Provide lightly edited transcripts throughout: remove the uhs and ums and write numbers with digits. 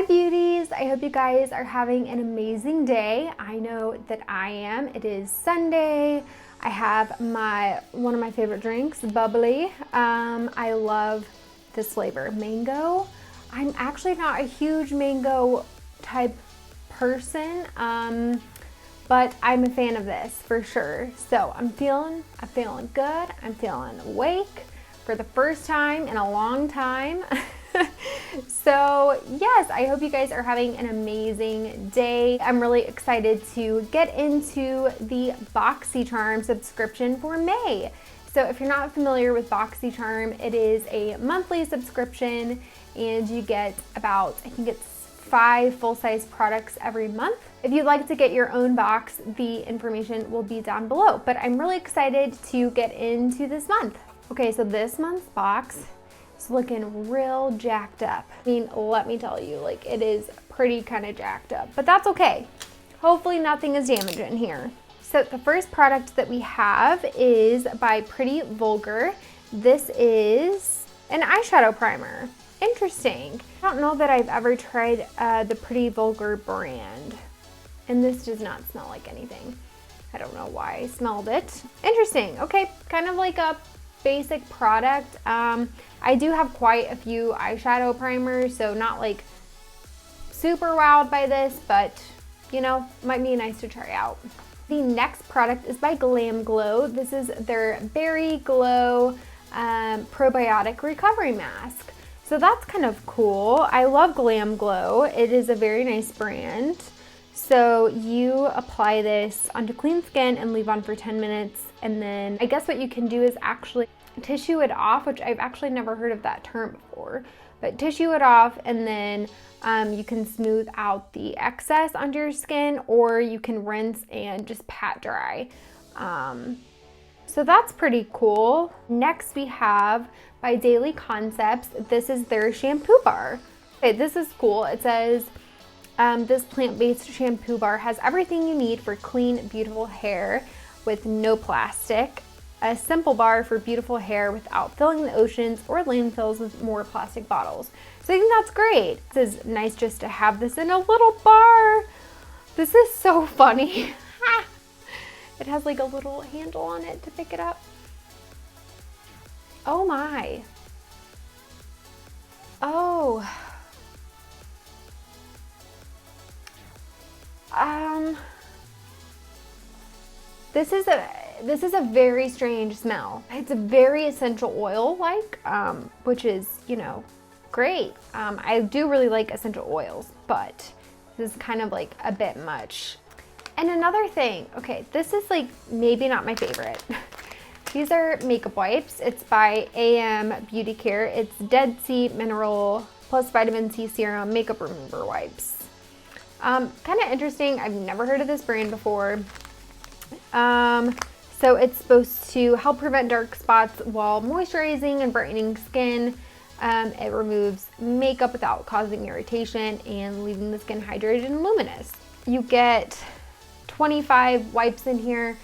beauties, I hope you guys are having an amazing day. I know that I am. It is Sunday. I have one of my favorite drinks, bubbly. I love this flavor, mango. I'm actually not a huge mango type person, but I'm a fan of this for sure. So I'm feeling good. I'm feeling awake for the first time in a long time. So yes, I hope you guys are having an amazing day. I'm really excited to get into the Boxycharm subscription for May. So if you're not familiar with Boxycharm, it is a monthly subscription and you get about, I think it's 5 full-size products every month. If you'd like to get your own box, the information will be down below, but I'm really excited to get into this month. Okay, so this month's box is looking real jacked up. I mean, let me tell you, like, it is pretty kind of jacked up, but that's okay. Hopefully nothing is damaged in here. So the first product that we have is by Vulgar. This is an eyeshadow primer. Interesting. I don't know that I've ever tried the Vulgar brand, and this does not smell like anything. I don't know why I smelled it. Interesting. Okay, kind of like a basic product. I do have quite a few eyeshadow primers, so not like super wowed by this, but you know, might be nice to try out. The next product is by GlAMGLOW. This is their BerryGlow Probiotic Recovery Mask. So that's kind of cool. I love GlAMGLOW. It is a very nice brand. So you apply this onto clean skin and leave on for 10 minutes. And then I guess what you can do is actually tissue it off, which I've actually never heard of that term before. But tissue it off and then you can smooth out the excess under your skin, or you can rinse and just pat dry. So that's pretty cool. Next we have by Daily Concepts. This is their shampoo bar. Okay, this is cool. It says, this plant-based shampoo bar has everything you need for clean, beautiful hair with no plastic. A simple bar for beautiful hair without filling the oceans or landfills with more plastic bottles. So I think that's great. This is nice just to have this in a little bar. This is so funny. It has like a little handle on it to pick it up. Oh my. Oh. This is a very strange smell. It's a very essential oil-like, which is, you know, great. I do really like essential oils, but this is kind of like a bit much. And another thing, okay, this is like maybe not my favorite. These are makeup wipes. It's by AYAM Beauty Care. It's Dead Sea Mineral plus Vitamin C Serum Makeup Remover Wipes. Kind of interesting. I've never heard of this brand before. So it's supposed to help prevent dark spots while moisturizing and brightening skin. It removes makeup without causing irritation and leaving the skin hydrated and luminous. You get 25 wipes in here.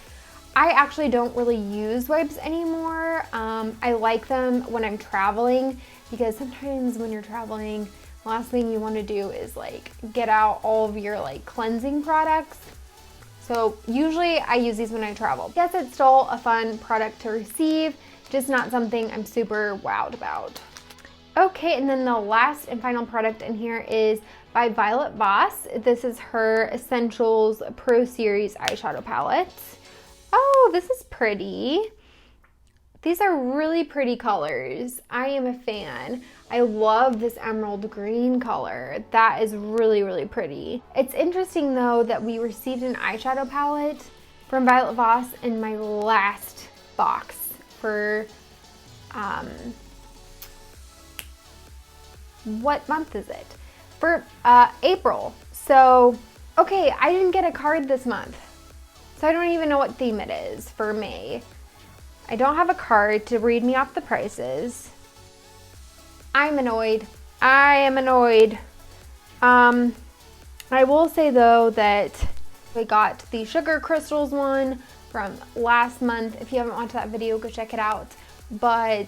I actually don't really use wipes anymore. I like them when I'm traveling, because sometimes when you're traveling, the last thing you want to do is like get out all of your like cleansing products. So usually I use these when I travel. Yes, it's still a fun product to receive, just not something I'm super wowed about. Okay, and then the last and final product in here is by Voss. This is her Essentials Pro Series eyeshadow palette. Oh, this is pretty. These are really pretty colors. I am a fan. I love this emerald green color. That is really, really pretty. It's interesting though that we received an eyeshadow palette from Voss in my last box for, what month is it? For April. So, okay, I didn't get a card this month. So I don't even know what theme it is for May. I don't have a card to read me off the prices. I'm annoyed. I am annoyed. I will say though that we got the Sugar Crystals one from last month. If you haven't watched that video, go check it out. But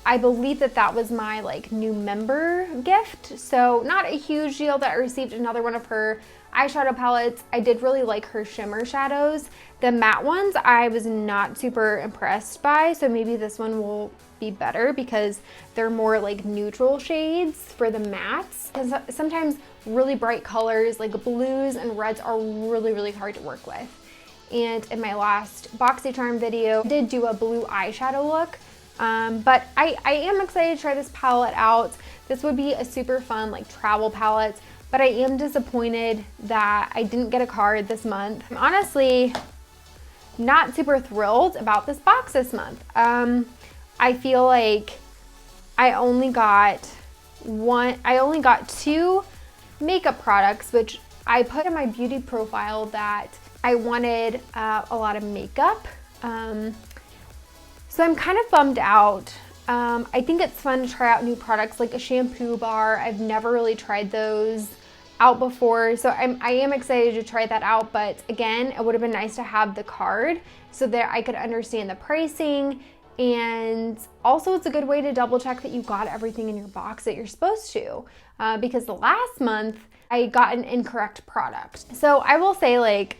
I believe that that was my like new member gift. So not a huge deal that I received another one of her eyeshadow palettes. I did really like her shimmer shadows. The matte ones I was not super impressed by, so maybe this one will be better because they're more like neutral shades for the mattes. Because sometimes really bright colors like blues and reds are really hard to work with. And in my last Boxycharm video, I did do a blue eyeshadow look. But I am excited to try this palette out. This would be a super fun like travel palette, but I am disappointed that I didn't get a card this month. I'm honestly not super thrilled about this box this month. I feel like I only got two makeup products, which I put in my beauty profile that I wanted a lot of makeup. So I'm kind of bummed out. I think it's fun to try out new products like a shampoo bar. I've never really tried those out before, so I am excited to try that out, but again, it would have been nice to have the card so that I could understand the pricing, and also it's a good way to double check that you got everything in your box that you're supposed to, because the last month I got an incorrect product. So I will say, like,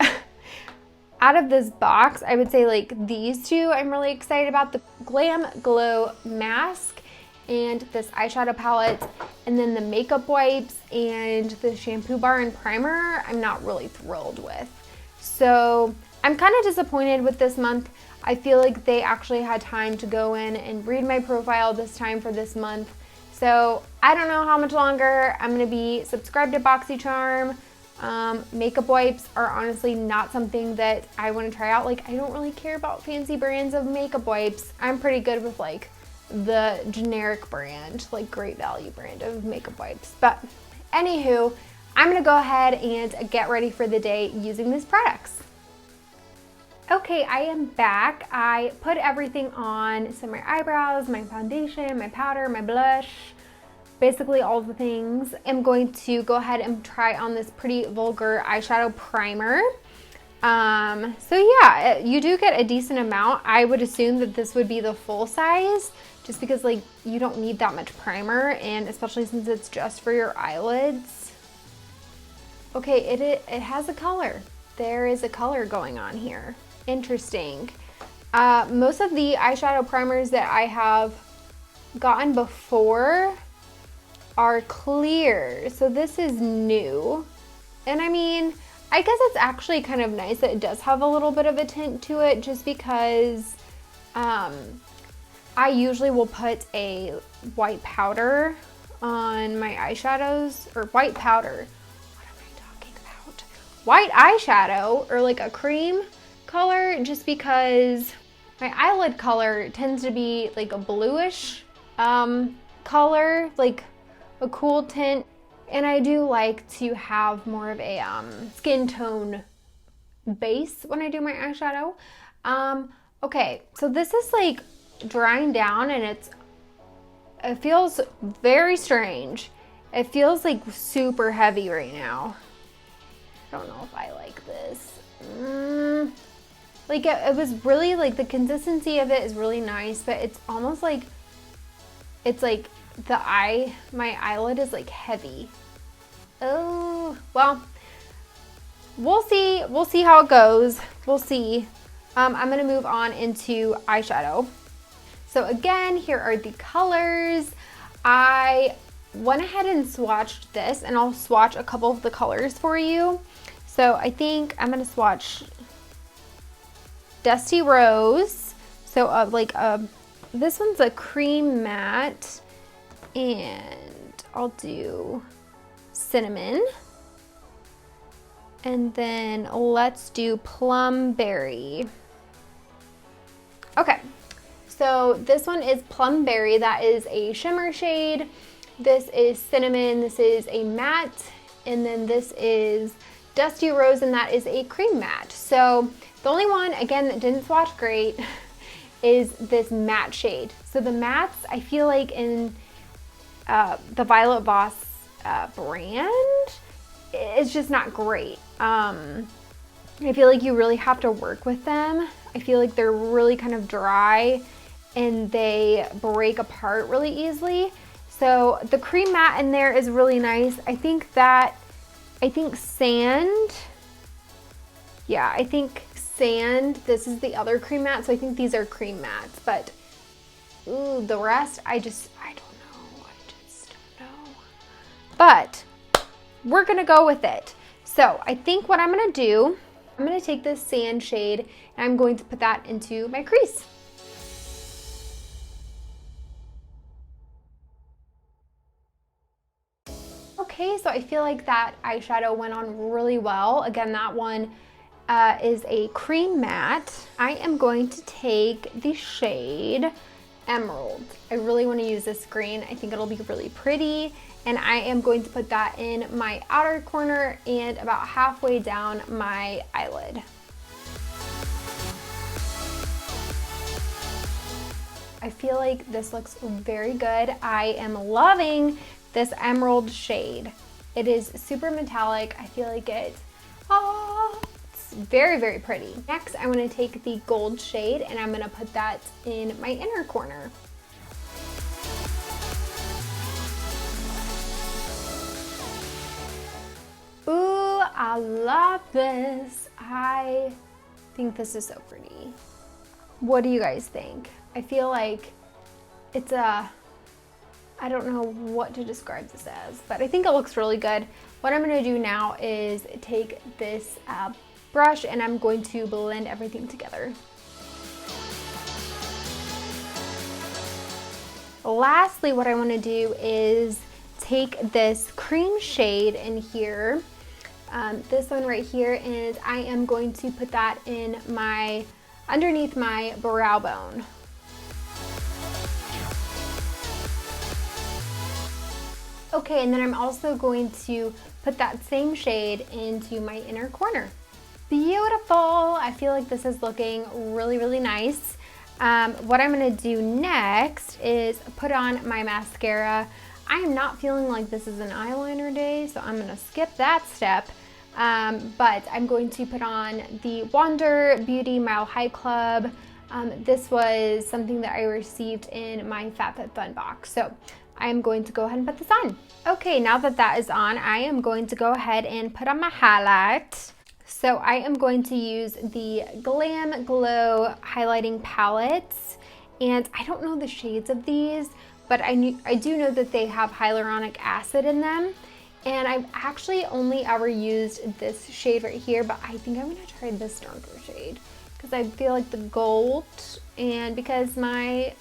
out of this box, I would say like these two I'm really excited about, the GlAMGLOW mask and this eyeshadow palette, and then the makeup wipes and the shampoo bar and primer I'm not really thrilled with. So I'm kind of disappointed with this month. I feel like they actually had time to go in and read my profile this time for this month. So I don't know how much longer I'm gonna be subscribed to Boxycharm. Makeup wipes are honestly not something that I want to try out. Like, I don't really care about fancy brands of makeup wipes. I'm pretty good with like the generic brand, like Great Value brand of makeup wipes. But anywho, I'm gonna go ahead and get ready for the day using these products. Okay, I am back. I put everything on, so my eyebrows, my foundation, my powder, my blush, basically all the things. I'm going to go ahead and try on this pretty Vulgar eyeshadow primer. So yeah, you do get a decent amount. I would assume that this would be the full size, just because like you don't need that much primer, and especially since it's just for your eyelids. Okay, it has a color. There is a color going on here. Interesting. Most of the eyeshadow primers that I have gotten before are clear, so this is new. And I mean, I guess it's actually kind of nice that it does have a little bit of a tint to it, just because I usually will put a white powder on my eyeshadows, or white powder. What am I talking about? White eyeshadow, or like a cream color, just because my eyelid color tends to be like a bluish color, like a cool tint, and I do like to have more of a skin tone base when I do my eyeshadow. Okay, so this is like drying down, and it feels very strange. It feels like super heavy right now. I don't know if I like this. Like it was really like, the consistency of it is really nice, but it's almost like, it's like my eyelid is like heavy. Oh, well, we'll see how it goes. We'll see. I'm gonna move on into eyeshadow. So again, here are the colors. I went ahead and swatched this, and I'll swatch a couple of the colors for you. So I think I'm gonna swatch Dusty Rose. So this one's a cream matte, and I'll do Cinnamon. And then let's do Plum Berry. Okay, so this one is Plum Berry. That is a shimmer shade. This is Cinnamon. This is a matte. And then this is Dusty Rose, and that is a cream matte. So the only one, again, that didn't swatch great is this matte shade. So the mattes, I feel like in the Violet Voss brand, it's just not great. I feel like you really have to work with them. I feel like they're really kind of dry, and they break apart really easily. So the cream matte in there is really nice. I think sand, yeah, I think sand, this is the other cream matte, so I think these are cream mattes, but ooh, the rest, I don't know. But we're gonna go with it. So I think what I'm gonna do, I'm gonna take this sand shade and I'm going to put that into my crease. Okay, so I feel like that eyeshadow went on really well. Again, that one is a cream matte. I am going to take the shade Emerald. I really want to use this green. I think it'll be really pretty. And I am going to put that in my outer corner and about halfway down my eyelid. I feel like this looks very good. I am loving this emerald shade. It is super metallic. I feel like it's very, very pretty. Next, I'm gonna take the gold shade and I'm gonna put that in my inner corner. Ooh, I love this. I think this is so pretty. What do you guys think? I feel like it's I don't know what to describe this as, but I think it looks really good. What I'm gonna do now is take this brush and I'm going to blend everything together. Lastly, what I wanna do is take this cream shade in here. This one right here, and I am going to put that in underneath my brow bone. Okay, and then I'm also going to put that same shade into my inner corner. Beautiful! I feel like this is looking really, really nice. What I'm gonna do next is put on my mascara. I am not feeling like this is an eyeliner day, so I'm gonna skip that step. But I'm going to put on the Wander Beauty Mile High Club. This was something that I received in my FabFitFun box. So I'm going to go ahead and put this on. Okay, now that that is on, I am going to go ahead and put on my highlight. So I am going to use the GlAMGLOW highlighting palettes. And I don't know the shades of these, but I do know that they have hyaluronic acid in them. And I've actually only ever used this shade right here, but I think I'm gonna try this darker shade because I feel like the gold, and because my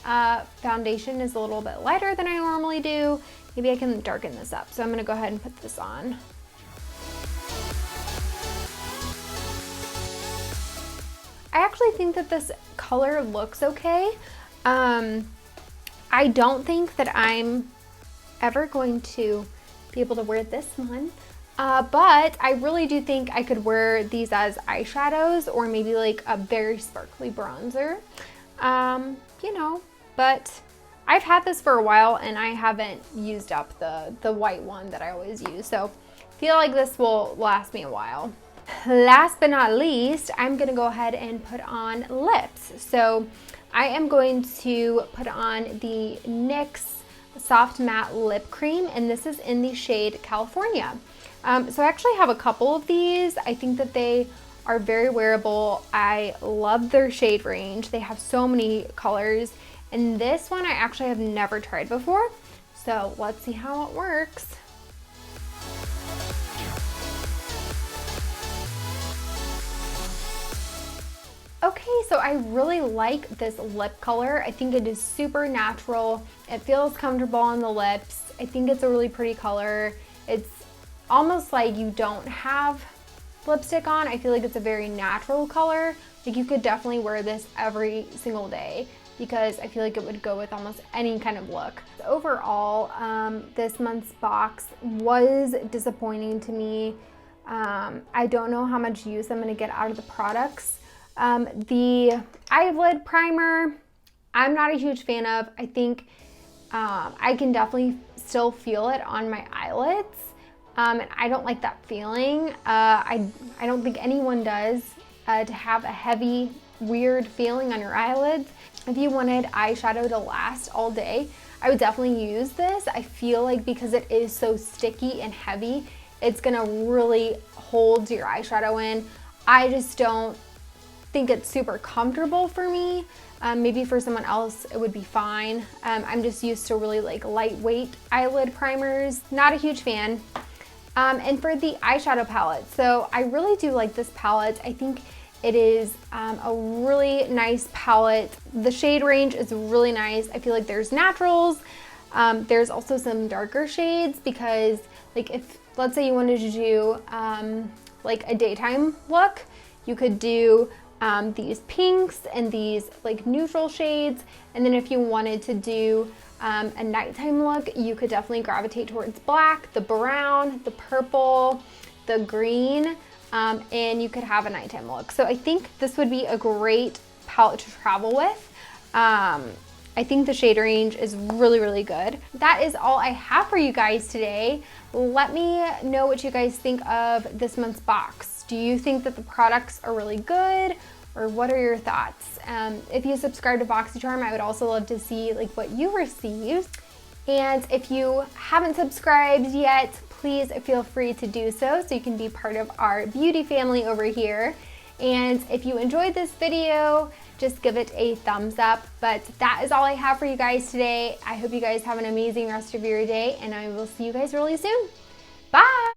foundation is a little bit lighter than I normally do, maybe I can darken this up. So I'm gonna go ahead and put this on. I actually think that this color looks okay. I don't think that I'm ever going to be able to wear this one, but I really do think I could wear these as eyeshadows or maybe like a very sparkly bronzer, you know, but I've had this for a while and I haven't used up the white one that I always use, so I feel like this will last me a while. Last but not least, I'm gonna go ahead and put on lips. So I am going to put on the NYX Soft Matte Lip Cream, and this is in the shade California. So I actually have a couple of these. I think that they are very wearable. I love their shade range. They have so many colors, and this one I actually have never tried before. So let's see how it works. Okay, so I really like this lip color. I think it is super natural. It feels comfortable on the lips. I think it's a really pretty color. It's almost like you don't have lipstick on. I feel like it's a very natural color. Like you could definitely wear this every single day because I feel like it would go with almost any kind of look. Overall, this month's box was disappointing to me. I don't know how much use I'm gonna get out of the products. The eyelid primer, I'm not a huge fan of. I think I can definitely still feel it on my eyelids, and I don't like that feeling. I don't think anyone does, to have a heavy, weird feeling on your eyelids. if you wanted eyeshadow to last all day, I would definitely use this. I feel like because it is so sticky and heavy, it's gonna really hold your eyeshadow in. I just don't think it's super comfortable for me. Maybe for someone else it would be fine. I'm just used to really like lightweight eyelid primers. Not a huge fan. And for the eyeshadow palette, so I really do like this palette. I think it is a really nice palette. The shade range is really nice. I feel like there's naturals. There's also some darker shades because like if, let's say you wanted to do like a daytime look, you could do these pinks and these like neutral shades. And then if you wanted to do a nighttime look, you could definitely gravitate towards black, the brown, the purple, the green, and you could have a nighttime look. So I think this would be a great palette to travel with. I think the shade range is really, really good. That is all I have for you guys today. Let me know what you guys think of this month's box. Do you think that the products are really good, or what are your thoughts? If you subscribe to Boxycharm, I would also love to see like what you received. And if you haven't subscribed yet, please feel free to do so you can be part of our beauty family over here. And if you enjoyed this video, just give it a thumbs up. But that is all I have for you guys today. I hope you guys have an amazing rest of your day, and I will see you guys really soon. Bye!